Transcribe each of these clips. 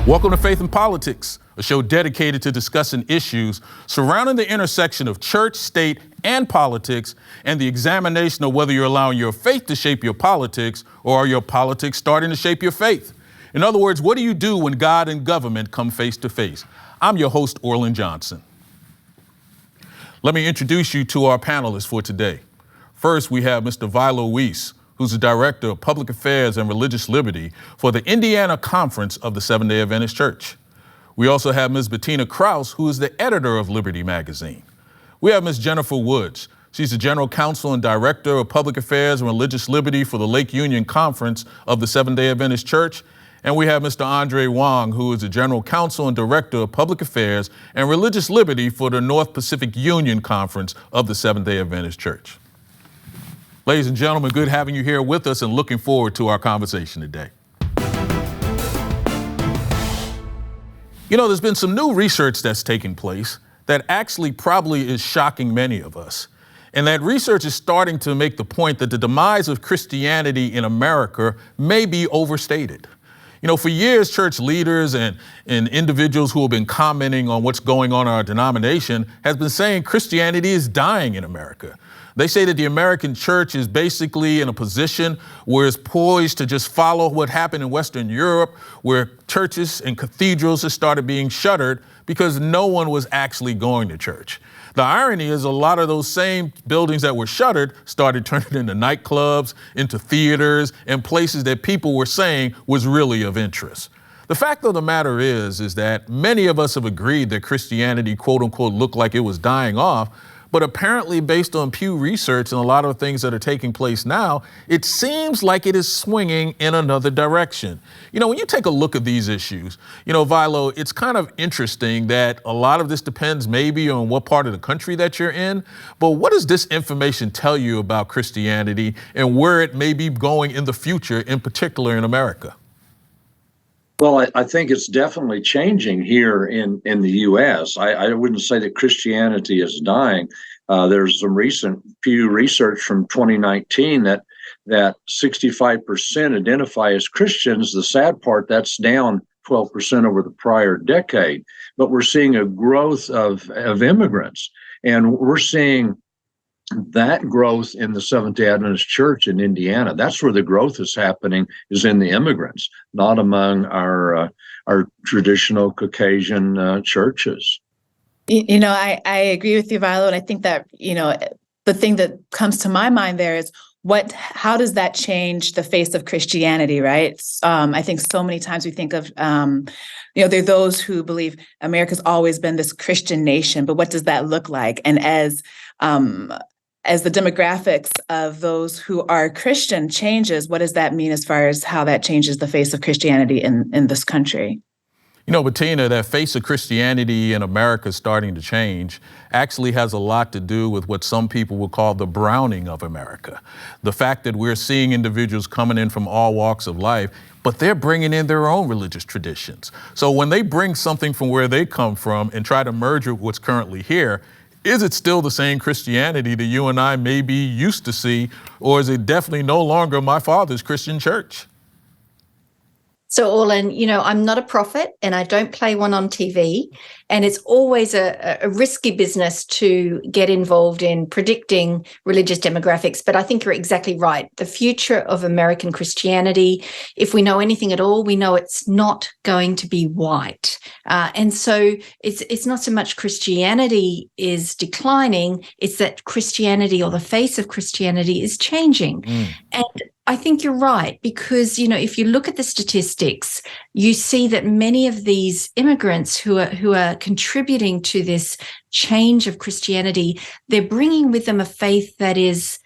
Welcome to Faith and Politics, a show dedicated to discussing issues surrounding the intersection of church, state, and politics, and the examination of whether you're allowing your faith to shape your politics or are your politics starting to shape your faith. In other words, what do you do when God and government come face to face? I'm your host, Orland Johnson. Let me introduce you to our panelists for today. First, we have Mr. Weiser, who's the Director of Public Affairs and Religious Liberty for the Indiana Conference of the Seventh-day Adventist Church. We also have Ms. Bettina Krause, who is the editor of Liberty Magazine. We have Ms. Jennifer Woods. She's the General Counsel and Director of Public Affairs and Religious Liberty for the Lake Union Conference of the Seventh-day Adventist Church. And we have Mr. Andre Wong, who is the General Counsel and Director of Public Affairs and Religious Liberty for the North Pacific Union Conference of the Seventh-day Adventist Church. Ladies and gentlemen, good having you here with us and looking forward to our conversation today. You know, there's been some new research that's taking place that actually probably is shocking many of us. And that research is starting to make the point that the demise of Christianity in America may be overstated. You know, for years, church leaders and individuals who have been commenting on what's going on in our denomination has been saying Christianity is dying in America. They say that the American church is basically in a position where it's poised to just follow what happened in Western Europe, where churches and cathedrals have started being shuttered because no one was actually going to church. The irony is a lot of those same buildings that were shuttered started turning into nightclubs, into theaters, and places that people were saying was really of interest. The fact of the matter is that many of us have agreed that Christianity, quote unquote, looked like it was dying off. But apparently, based on Pew Research and a lot of things that are taking place now, it seems like it is swinging in another direction. You know, when you take a look at these issues, you know, Vilo, it's kind of interesting that a lot of this depends maybe on what part of the country that you're in. But what does this information tell you about Christianity and where it may be going in the future, in particular in America? Well, I think it's definitely changing here in the U.S. I wouldn't say that Christianity is dying. There's some recent Pew research from 2019 that 65% identify as Christians. The sad part, that's down 12% over the prior decade. But we're seeing a growth of immigrants, and we're seeing that growth in the Seventh-day Adventist Church in Indiana. That's where the growth is happening, is in the immigrants, not among our traditional Caucasian churches. You know, I agree with you, Vilo, and I think that, you know, the thing that comes to my mind there is how does that change the face of Christianity, right? I think so many times we think of, you know, there are those who believe America's always been this Christian nation, but what does that look like? And as the demographics of those who are Christian changes, what does that mean as far as how that changes the face of Christianity in this country? You know, Bettina, that face of Christianity in America starting to change actually has a lot to do with what some people will call the browning of America. The fact that we're seeing individuals coming in from all walks of life, but they're bringing in their own religious traditions. So when they bring something from where they come from and try to merge it with what's currently here, is it still the same Christianity that you and I maybe used to see, or is it definitely no longer my father's Christian church? So, Orland, you know, I'm not a prophet and I don't play one on TV. And it's always a risky business to get involved in predicting religious demographics. But I think you're exactly right. The future of American Christianity, if we know anything at all, we know it's not going to be white. And so it's not so much Christianity is declining, it's that Christianity or the face of Christianity is changing. And I think you're right, because, you know, if you look at the statistics, you see that many of these immigrants who are contributing to this change of Christianity, they're bringing with them a faith that is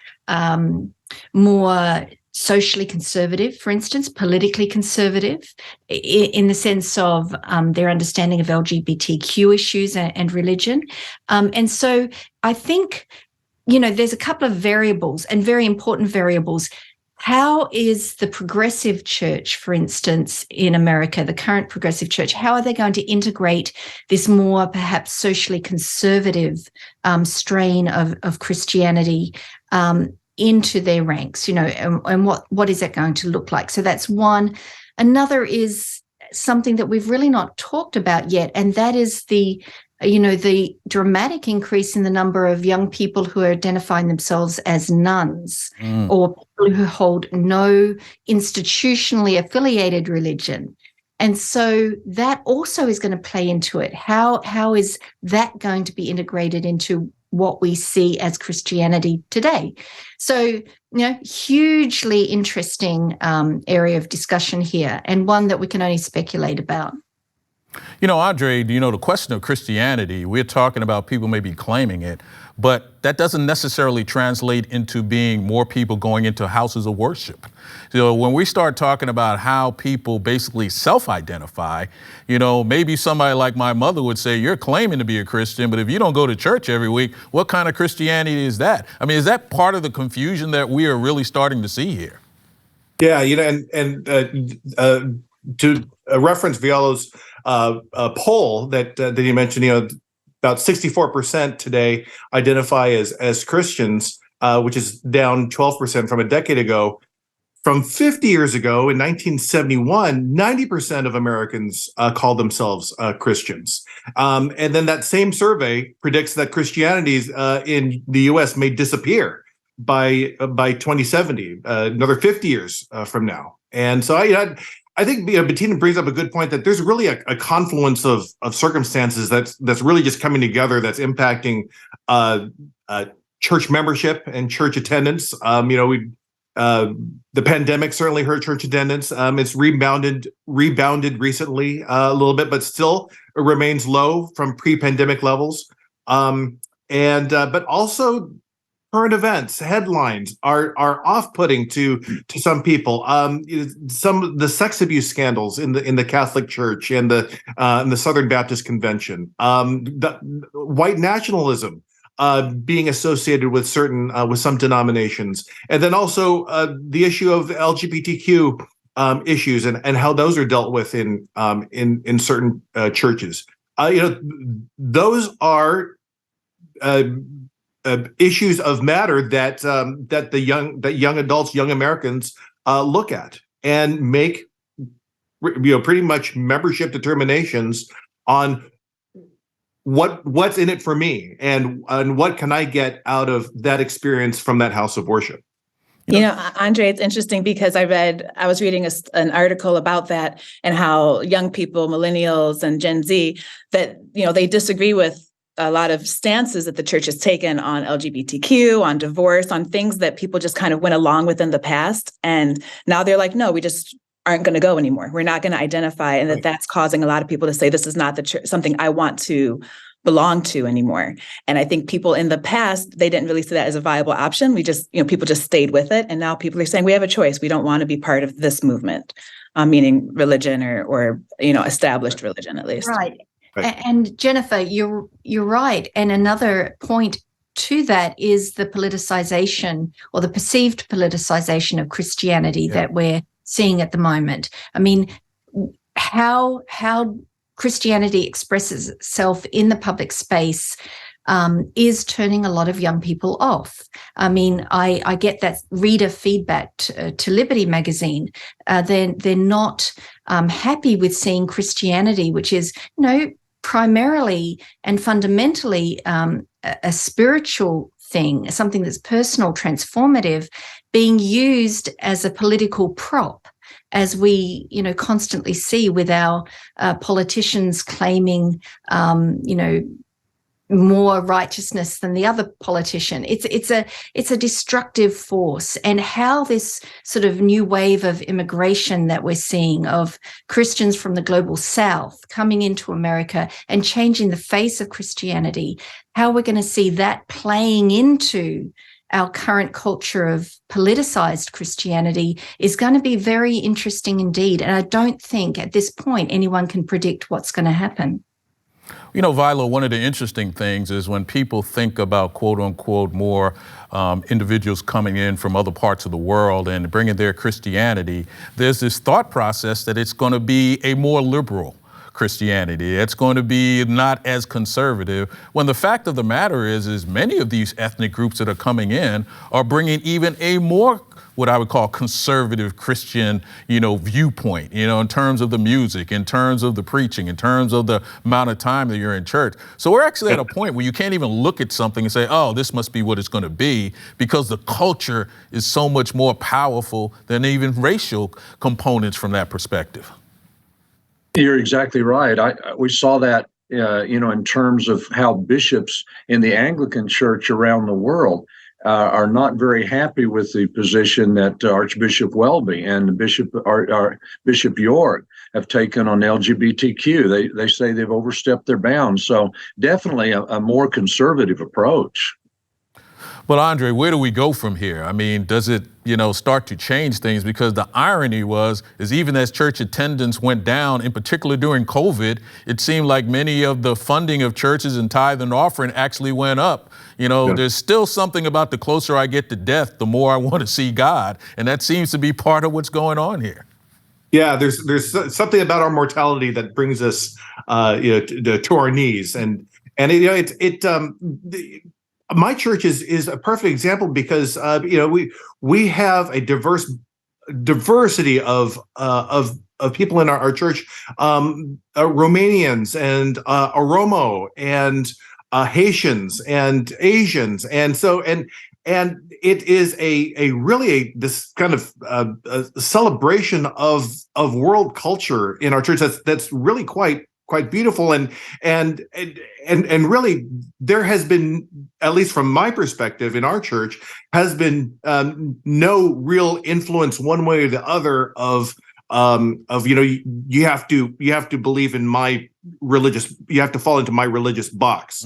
more socially conservative, for instance, politically conservative, in the sense of their understanding of LGBTQ issues and religion. And so I think, you know, there's a couple of variables and very important variables. How is the progressive church, for instance, in America, the current progressive church, how are they going to integrate this more perhaps socially conservative strain of Christianity into their ranks, you know, and what is that going to look like? So that's one. Another is, something that we've really not talked about yet, and that is the dramatic increase in the number of young people who are identifying themselves as nuns or people who hold no institutionally affiliated religion. And so that also is going to play into it. How is that going to be integrated into what we see as Christianity today? So, hugely interesting area of discussion here, and one that we can only speculate about. Andre, the question of Christianity, we're talking about people maybe claiming it, but that doesn't necessarily translate into being more people going into houses of worship. So when we start talking about how people basically self-identify, maybe somebody like my mother would say, you're claiming to be a Christian, but if you don't go to church every week, what kind of Christianity is that? I mean, is that part of the confusion that we are really starting to see here? Yeah, to reference Vialo's poll that you mentioned, about 64% today identify as Christians, which is down 12% from a decade ago. From 50 years ago, in 1971, 90% of Americans called themselves Christians. And then that same survey predicts that Christianity in the U.S. may disappear by 2070, another 50 years from now. And so I think Bettina brings up a good point that there's really a confluence of circumstances that's really just coming together that's impacting church membership and church attendance. The pandemic certainly hurt church attendance. It's rebounded recently a little bit, but still it remains low from pre-pandemic levels. But also current events, headlines are off-putting to some people. Some of the sex abuse scandals in the Catholic Church and in the Southern Baptist Convention, the white nationalism being associated with with some denominations, and then also the issue of LGBTQ issues and how those are dealt with in certain churches. Those are issues of matter that young adults, young Americans look at and make pretty much membership determinations on what's in it for me and what can I get out of that experience from that house of worship. Andre, it's interesting because I was reading an article about that and how young people, millennials and Gen Z, that, they disagree with a lot of stances that the church has taken on LGBTQ, on divorce, on things that people just kind of went along with in the past. And now they're like, no, we just aren't going to go anymore. We're not going to identify. And that's causing a lot of people to say, this is not the church, something I want to belong to anymore. And I think people in the past, they didn't really see that as a viable option. We just, people just stayed with it. And now people are saying, we have a choice. We don't want to be part of this movement, meaning religion or established religion, at least. Right. And Jennifer, you're right. And another point to that is the politicization or the perceived politicization of Christianity that we're seeing at the moment. I mean, how Christianity expresses itself in the public space is turning a lot of young people off. I mean, I get that reader feedback to Liberty magazine. They're not happy with seeing Christianity, which is, primarily and fundamentally a spiritual thing, something that's personal, transformative, being used as a political prop, as we, constantly see with our politicians claiming, more righteousness than the other politician. It's a destructive force. And how this sort of new wave of immigration that we're seeing of Christians from the global South coming into America and changing the face of Christianity, how we're going to see that playing into our current culture of politicized Christianity is going to be very interesting indeed. And I don't think at this point anyone can predict what's going to happen. Viola, one of the interesting things is when people think about, quote unquote, more individuals coming in from other parts of the world and bringing their Christianity, there's this thought process that it's going to be a more liberal Christianity. It's going to be not as conservative. When the fact of the matter is many of these ethnic groups that are coming in are bringing even a more what I would call conservative Christian, viewpoint, in terms of the music, in terms of the preaching, in terms of the amount of time that you're in church. So we're actually at a point where you can't even look at something and say, oh, this must be what it's going to be, because the culture is so much more powerful than even racial components from that perspective. You're exactly right. We saw that, in terms of how bishops in the Anglican Church around the world are not very happy with the position that Archbishop Welby and Bishop York have taken on LGBTQ. They say they've overstepped their bounds. So definitely a more conservative approach. Well, Andre, where do we go from here? I mean, does it, start to change things? Because the irony is even as church attendance went down, in particular during COVID, it seemed like many of the funding of churches and tithe and offering actually went up. There's still something about the closer I get to death, the more I want to see God. And that seems to be part of what's going on here. Yeah, there's something about our mortality that brings us, to our knees, my church is a perfect example because we have a diversity of people in our church, Romanians and Oromo and Haitians and Asians, and it is this kind of a celebration of world culture in our church that's really quite beautiful, and really there has been, at least from my perspective in our church, has been no real influence one way or the other of you have to believe in you have to fall into my religious box.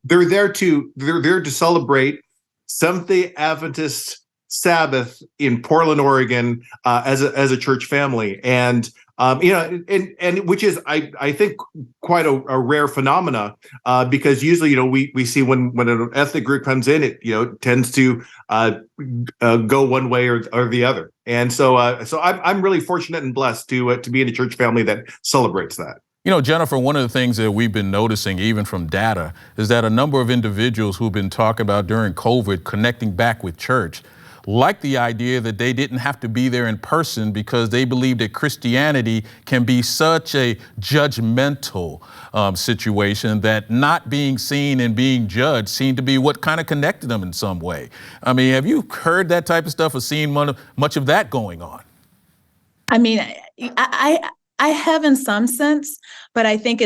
They're there to celebrate Seventh-day Adventist Sabbath in Portland, Oregon, as a church family, and which is I think quite a rare phenomena, because usually we see when an ethnic group comes in, it tends to go one way or the other, and so I'm really fortunate and blessed to be in a church family that celebrates that. Jennifer, one of the things that we've been noticing, even from data, is that a number of individuals who've been talking about during COVID connecting back with church like the idea that they didn't have to be there in person because they believe that Christianity can be such a judgmental situation that not being seen and being judged seemed to be what kind of connected them in some way. I mean, have you heard that type of stuff or seen much of that going on? I mean, I have in some sense, but I think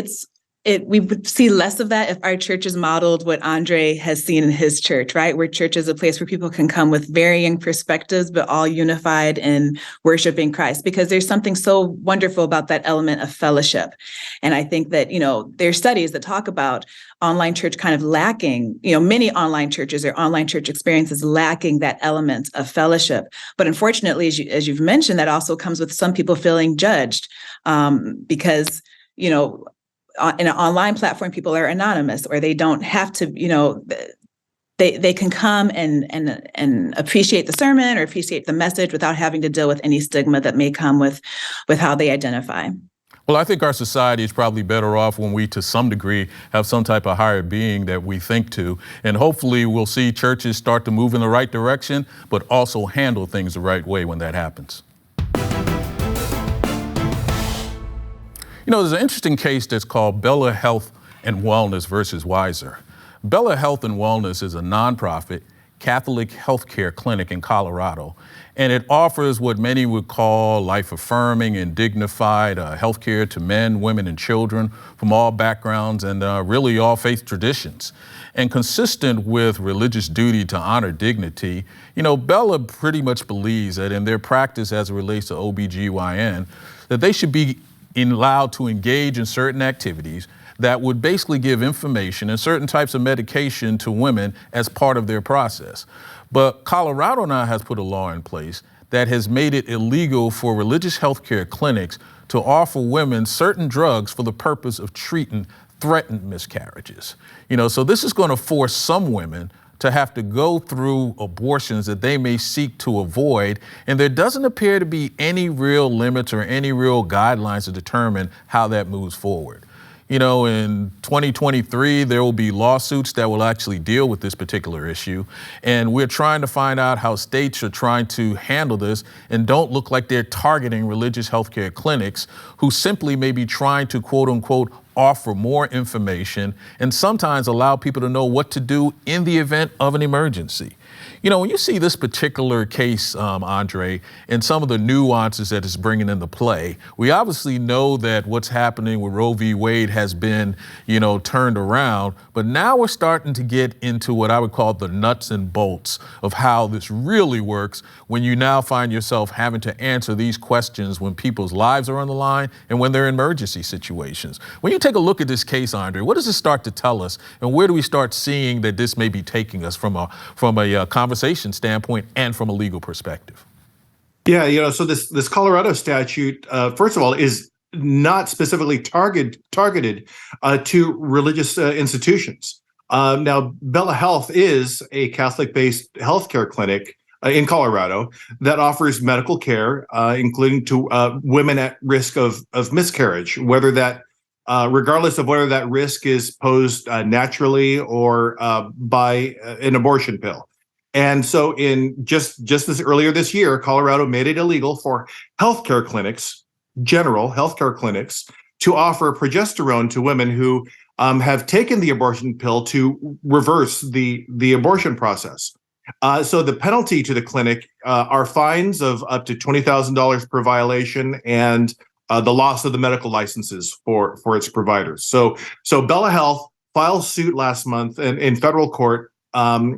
we would see less of that if our church is modeled what Andre has seen in his church, right? Where church is a place where people can come with varying perspectives, but all unified in worshiping Christ, because there's something so wonderful about that element of fellowship. And I think that, there's studies that talk about online church kind of lacking, many online churches or online church experiences lacking that element of fellowship. But unfortunately, as you've mentioned, that also comes with some people feeling judged because, in an online platform, people are anonymous, or they don't have to, they can come and appreciate the sermon or appreciate the message without having to deal with any stigma that may come with how they identify. Well, I think our society is probably better off when we, to some degree, have some type of higher being that we think to. And hopefully we'll see churches start to move in the right direction, but also handle things the right way when that happens. There's an interesting case that's called Bella Health and Wellness versus Weiser. Bella Health and Wellness is a nonprofit Catholic healthcare clinic in Colorado, and it offers what many would call life-affirming and dignified healthcare to men, women, and children from all backgrounds and really all faith traditions. And consistent with religious duty to honor dignity, Bella pretty much believes that in their practice as it relates to OBGYN, that they should be allowed to engage in certain activities that would basically give information and certain types of medication to women as part of their process. But Colorado now has put a law in place that has made it illegal for religious healthcare clinics to offer women certain drugs for the purpose of treating threatened miscarriages. So this is going to force some women to have to go through abortions that they may seek to avoid. And there doesn't appear to be any real limits or any real guidelines to determine how that moves forward. You know, in 2023, there will be lawsuits that will actually deal with this particular issue. And we're trying to find out how states are trying to handle this and don't look like they're targeting religious healthcare clinics who simply may be trying to, quote unquote, offer more information and sometimes allow people to know what to do in the event of an emergency. You know, when you see this particular case, Andre, and some of the nuances that it's bringing into play, we obviously know that what's happening with Roe v. Wade has been, you know, turned around. But now we're starting to get into what I would call the nuts and bolts of how this really works when you now find yourself having to answer these questions when people's lives are on the line and when they're in emergency situations. When you take a look at this case, Andre, what does it start to tell us? And where do we start seeing that this may be taking us from a conversation standpoint and from a legal perspective? Yeah, you know, so this Colorado statute, first of all, is not specifically targeted to religious institutions. Now, Bella Health is a Catholic-based healthcare clinic in Colorado that offers medical care, including to women at risk of miscarriage, whether that regardless of whether that risk is posed naturally or by an abortion pill. And so in just this earlier this year, Colorado made it illegal for healthcare clinics, general healthcare clinics, to offer progesterone to women who have taken the abortion pill to reverse the abortion process. So the penalty to the clinic are fines of up to $20,000 per violation and the loss of the medical licenses for its providers. So Bella Health filed suit last month in federal court,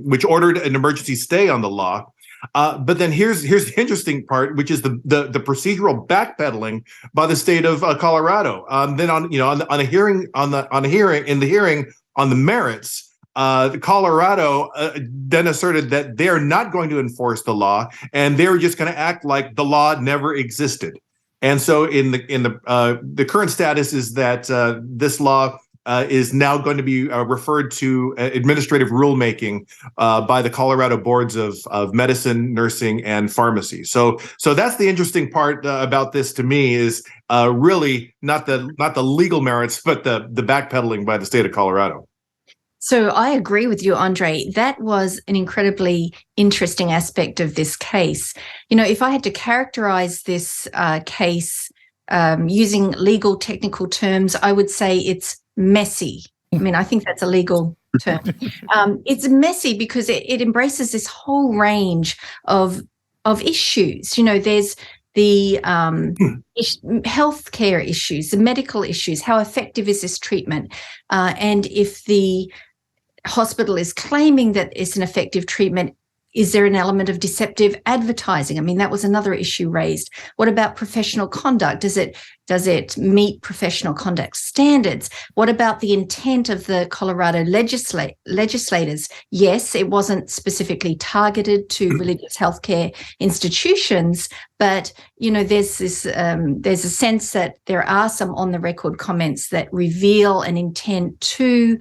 which ordered an emergency stay on the law. But then here's the interesting part, which is the procedural backpedaling by the state of Colorado. Then on the hearing on the merits, Colorado then asserted that they're not going to enforce the law and they're just going to act like the law never existed. And so in the current status is that this law is now going to be referred to administrative rulemaking by the Colorado boards of medicine, nursing, and pharmacy. So that's the interesting part about this to me is really not the legal merits, but the backpedaling by the state of Colorado. So I agree with you, Andre. That was an incredibly interesting aspect of this case. You know, if I had to characterize this case using legal technical terms, I would say it's messy. I mean, I think that's a legal term. It's messy because it embraces this whole range of issues. You know, there's the healthcare issues, the medical issues. How effective is this treatment? And if the hospital is claiming that it's an effective treatment, is there an element of deceptive advertising? I mean, that was another issue raised. What about professional conduct? Does it meet professional conduct standards? What about the intent of the Colorado legislators? Yes, it wasn't specifically targeted to religious healthcare institutions, but you know, there's a sense that there are some on the record comments that reveal an intent to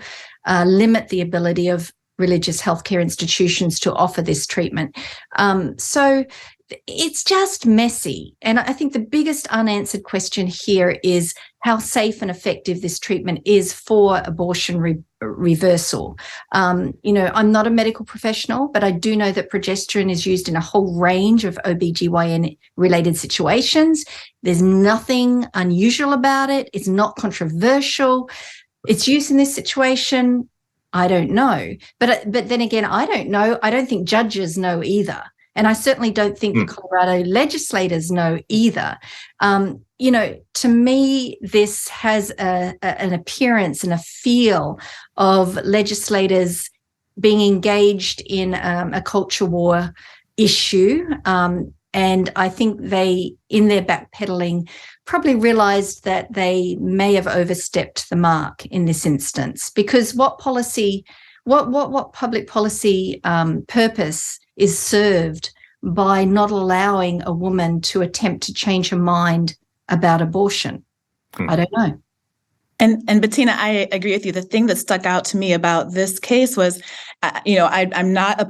limit the ability of religious healthcare institutions to offer this treatment. So it's just messy. And I think the biggest unanswered question here is how safe and effective this treatment is for abortion reversal. You know, I'm not a medical professional, but I do know that progesterone is used in a whole range of OBGYN related situations. There's nothing unusual about it. It's not controversial. Its use in this situation, I don't know. But then again, I don't know. I don't think judges know either. And I certainly don't think the Colorado legislators know either. You know, to me, this has an appearance and a feel of legislators being engaged in a culture war issue. And I think they, in their backpedaling, probably realized that they may have overstepped the mark in this instance, because what public policy purpose is served by not allowing a woman to attempt to change her mind about abortion? I don't know. And Bettina, I agree with you. The thing that stuck out to me about this case was, I'm not a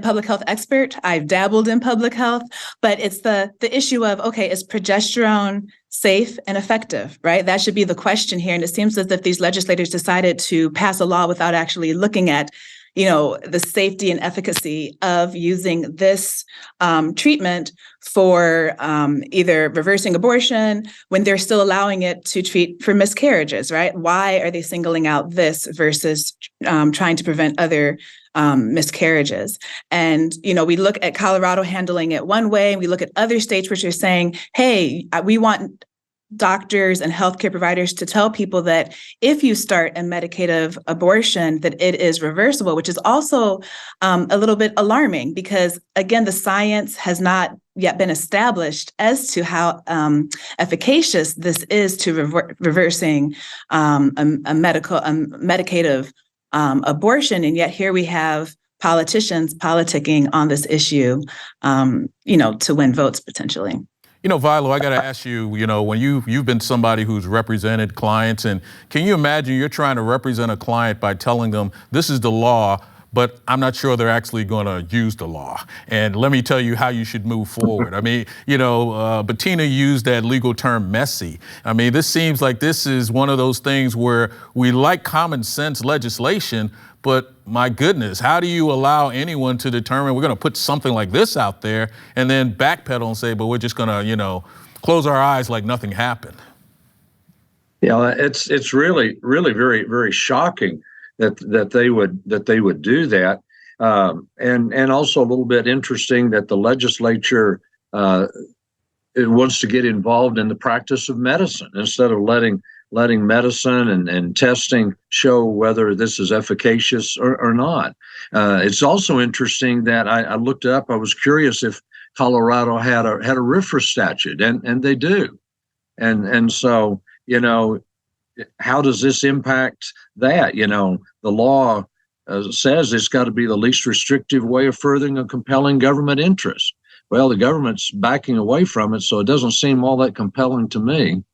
public health expert. I've dabbled in public health, but it's the issue of, okay, is progesterone safe and effective, right? That should be the question here. And it seems as if these legislators decided to pass a law without actually looking at, the safety and efficacy of using this treatment for either reversing abortion when they're still allowing it to treat for miscarriages, right? Why are they singling out this versus trying to prevent other miscarriages? And, we look at Colorado handling it one way, and we look at other states which are saying, hey, we want doctors and healthcare providers to tell people that if you start a medicative abortion, that it is reversible, which is also a little bit alarming because, again, the science has not yet been established as to how efficacious this is to reversing a medicative abortion. And yet here we have politicians politicking on this issue, to win votes potentially. Viola, I got to ask you, when you've been somebody who's represented clients, and can you imagine you're trying to represent a client by telling them this is the law, but I'm not sure they're actually going to use the law. And let me tell you how you should move forward. I mean, Bettina used that legal term messy. I mean, this seems like this is one of those things where we like common sense legislation, but my goodness, how do you allow anyone to determine we're going to put something like this out there and then backpedal and say, but we're just going to, close our eyes like nothing happened? Yeah, it's really, really very, very shocking that they would do that, and also a little bit interesting that the legislature it wants to get involved in the practice of medicine instead of letting medicine and testing show whether this is efficacious or not. It's also interesting that I looked up. I was curious if Colorado had a RFRA statute, and they do, and so how does this impact that? The law says it's got to be the least restrictive way of furthering a compelling government interest. Well, the government's backing away from it, so it doesn't seem all that compelling to me.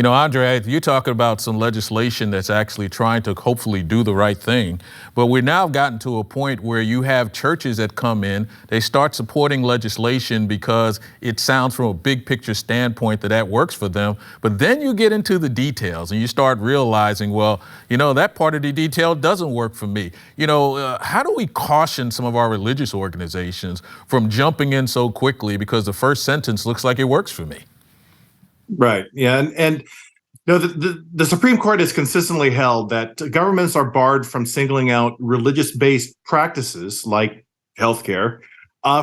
Andre, you're talking about some legislation that's actually trying to hopefully do the right thing. But we've now gotten to a point where you have churches that come in, they start supporting legislation because it sounds from a big picture standpoint that works for them. But then you get into the details and you start realizing, well, that part of the detail doesn't work for me. How do we caution some of our religious organizations from jumping in so quickly because the first sentence looks like it works for me? Right. Yeah. And the Supreme Court has consistently held that governments are barred from singling out religious-based practices like healthcare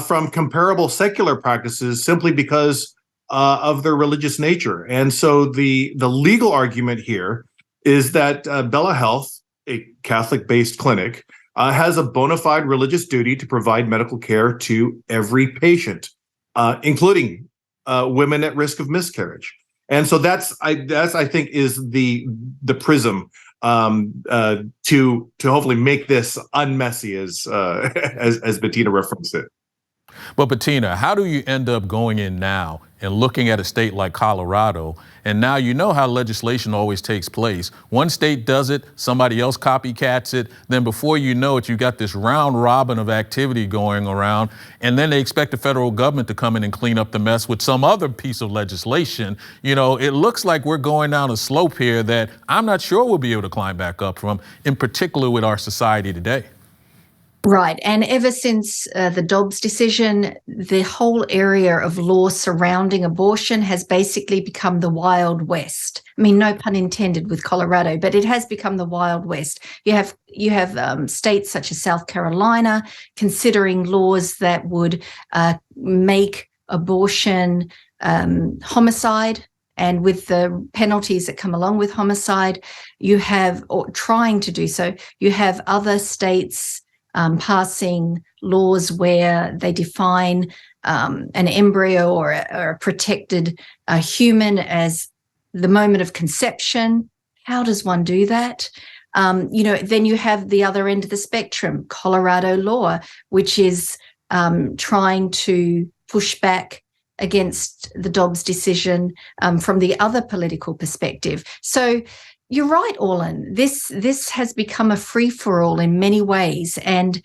from comparable secular practices simply because of their religious nature. And so the legal argument here is that Bella Health, a Catholic-based clinic, has a bona fide religious duty to provide medical care to every patient, including women at risk of miscarriage. And so that's I think is the prism to hopefully make this unmessy as Bettina referenced it. But Bettina, how do you end up going in now and looking at a state like Colorado? And now you know how legislation always takes place. One state does it, somebody else copycats it. Then before you know it, you got this round robin of activity going around. And then they expect the federal government to come in and clean up the mess with some other piece of legislation. It looks like we're going down a slope here that I'm not sure we'll be able to climb back up from, in particular with our society today. Right. And ever since the Dobbs decision, the whole area of law surrounding abortion has basically become the Wild West. I mean, no pun intended with Colorado, but it has become the Wild West. You have states such as South Carolina considering laws that would make abortion homicide. And with the penalties that come along with homicide, or trying to do so, you have other states passing laws where they define an embryo or a protected human as the moment of conception. How does one do that? Then you have the other end of the spectrum, Colorado law, which is trying to push back against the Dobbs decision from the other political perspective. So you're right, Orlin. This has become a free-for-all in many ways. And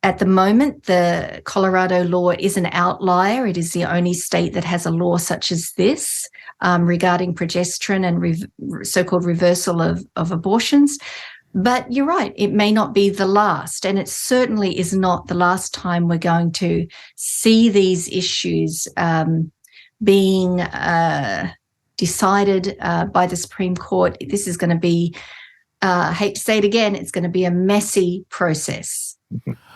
at the moment, the Colorado law is an outlier. It is the only state that has a law such as this regarding progesterone and so-called reversal of abortions. But you're right, it may not be the last, and it certainly is not the last time we're going to see these issues being decided by the Supreme Court. This is going to be, I hate to say it again, it's going to be a messy process.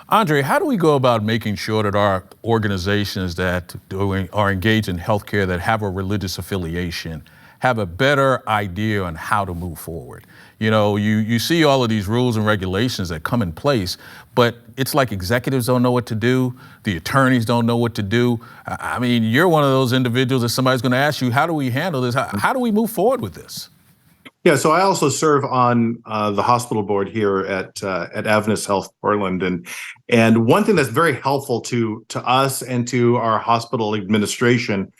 Andre, how do we go about making sure that our organizations that are engaged in healthcare that have a religious affiliation have a better idea on how to move forward? You know, you see all of these rules and regulations that come in place, but it's like executives don't know what to do. The attorneys don't know what to do. I mean, you're one of those individuals that somebody's going to ask you, how do we handle this? How do we move forward with this? Yeah, so I also serve on the hospital board here at Adventist Health Portland, and one thing that's very helpful to us and to our hospital administration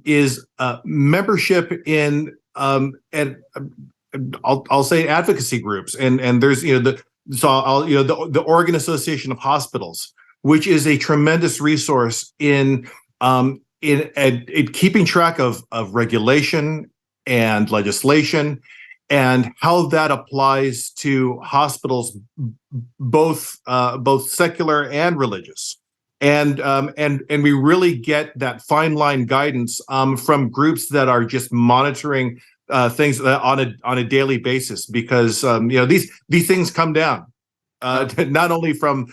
is membership in and I'll say advocacy groups, and there's the Oregon Association of Hospitals, which is a tremendous resource in keeping track of regulation and legislation and how that applies to hospitals, both secular and religious. And we really get that fine line guidance from groups that are just monitoring things on a daily basis, because these things come down not only from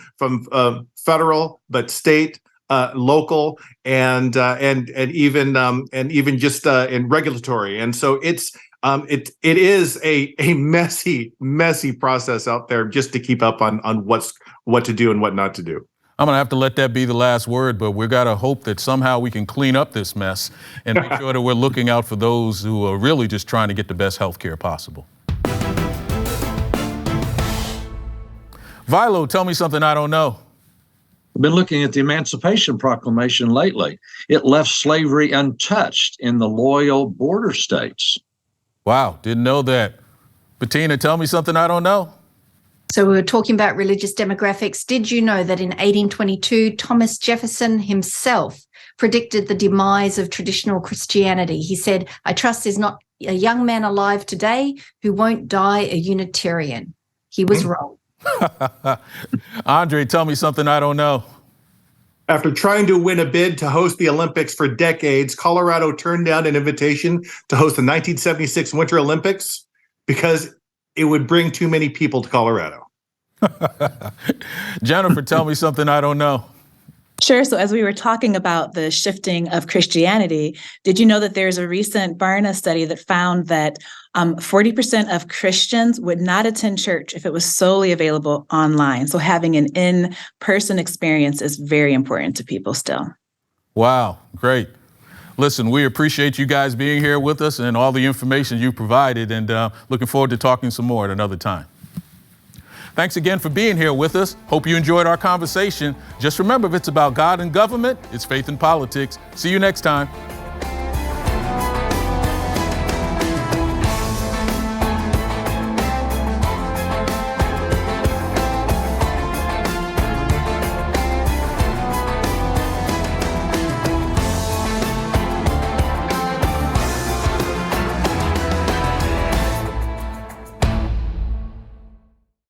federal but state, local, and even just in regulatory. And so it is a messy process out there just to keep up on what to do and what not to do. I'm going to have to let that be the last word, but we've got to hope that somehow we can clean up this mess and make sure that we're looking out for those who are really just trying to get the best health care possible. Vilo, tell me something I don't know. I've been looking at the Emancipation Proclamation lately. It left slavery untouched in the loyal border states. Wow, didn't know that. Bettina, tell me something I don't know. So we were talking about religious demographics. Did you know that in 1822, Thomas Jefferson himself predicted the demise of traditional Christianity? He said, "I trust there's not a young man alive today who won't die a Unitarian." He was wrong. Andre, tell me something I don't know. After trying to win a bid to host the Olympics for decades, Colorado turned down an invitation to host the 1976 Winter Olympics because it would bring too many people to Colorado. Jennifer, tell me something I don't know. Sure. So as we were talking about the shifting of Christianity, did you know that there's a recent Barna study that found that 40% of Christians would not attend church if it was solely available online? So having an in-person experience is very important to people still. Wow, great. Listen, we appreciate you guys being here with us and all the information you provided, and looking forward to talking some more at another time. Thanks again for being here with us. Hope you enjoyed our conversation. Just remember, if it's about God and government, it's faith and politics. See you next time.